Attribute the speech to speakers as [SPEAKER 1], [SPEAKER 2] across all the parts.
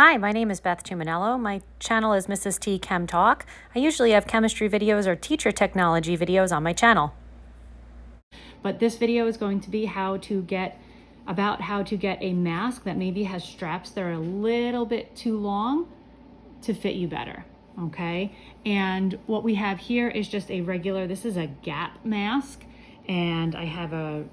[SPEAKER 1] Hi, my name is Beth Tuminello. My channel is Mrs. T Chem Talk. I usually have chemistry videos or teacher technology videos on my channel. But this video is going to be how to get a mask that maybe has straps that are a little bit too long to fit you better, okay? And what we have here is just a regular, this is a Gap mask, and I have a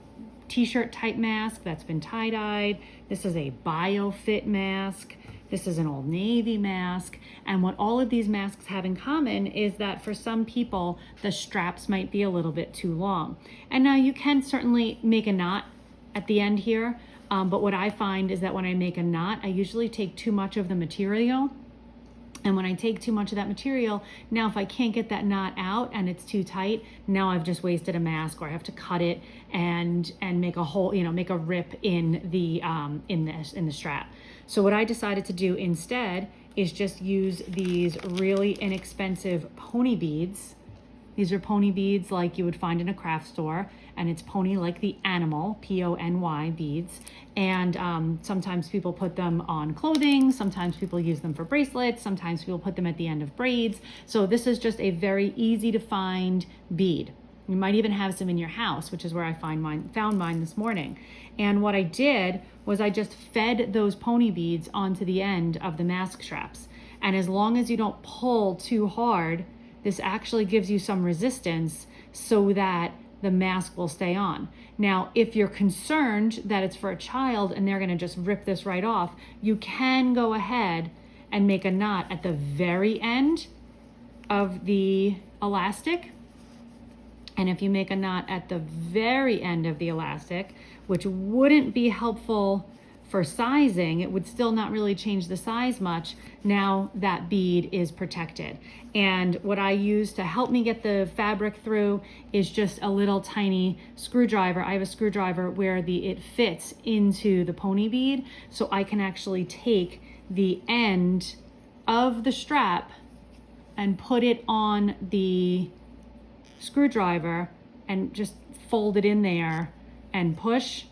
[SPEAKER 1] t-shirt type mask that's been tie-dyed. This is a BioFit mask. This is an Old Navy mask. And what all of these masks have in common is that for some people, the straps might be a little bit too long. And now you can certainly make a knot at the end here, but what I find is that when I make a knot, I usually take too much of the material. And when I take too much of that material, now if I can't get that knot out and it's too tight, now I've just wasted a mask, or I have to cut it and make a hole, make a rip in the strap. So what I decided to do instead is just use these really inexpensive pony beads. These are pony beads like you would find in a craft store, and it's pony like the animal, P-O-N-Y beads. And sometimes people put them on clothing, sometimes people use them for bracelets, sometimes people put them at the end of braids. So this is just a very easy to find bead. You might even have some in your house, which is where I found mine this morning. And what I did was I just fed those pony beads onto the end of the mask straps. And as long as you don't pull too hard, this actually gives you some resistance so that the mask will stay on. Now, if you're concerned that it's for a child and they're gonna just rip this right off, you can go ahead and make a knot at the very end of the elastic. And if you make a knot at the very end of the elastic, which wouldn't be helpful for sizing, it would still not really change the size much. Now that bead is protected. And what I use to help me get the fabric through is just a little tiny screwdriver. I have a screwdriver where it fits into the pony bead, so I can actually take the end of the strap and put it on the screwdriver and just fold it in there and push.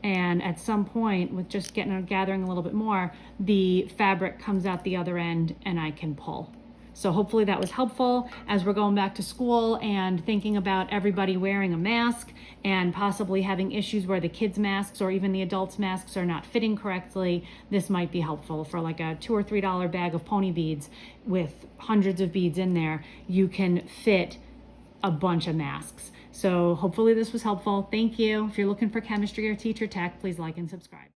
[SPEAKER 1] And at some point, with just gathering a little bit more, the fabric comes out the other end and I can pull. So hopefully that was helpful as we're going back to school and thinking about everybody wearing a mask and possibly having issues where the kids' masks or even the adults' masks are not fitting correctly. This might be helpful for like a $2 or $3 bag of pony beads with hundreds of beads in there. You can fit a bunch of masks. So hopefully this was helpful. Thank you. If you're looking for chemistry or teacher tech, please like and subscribe.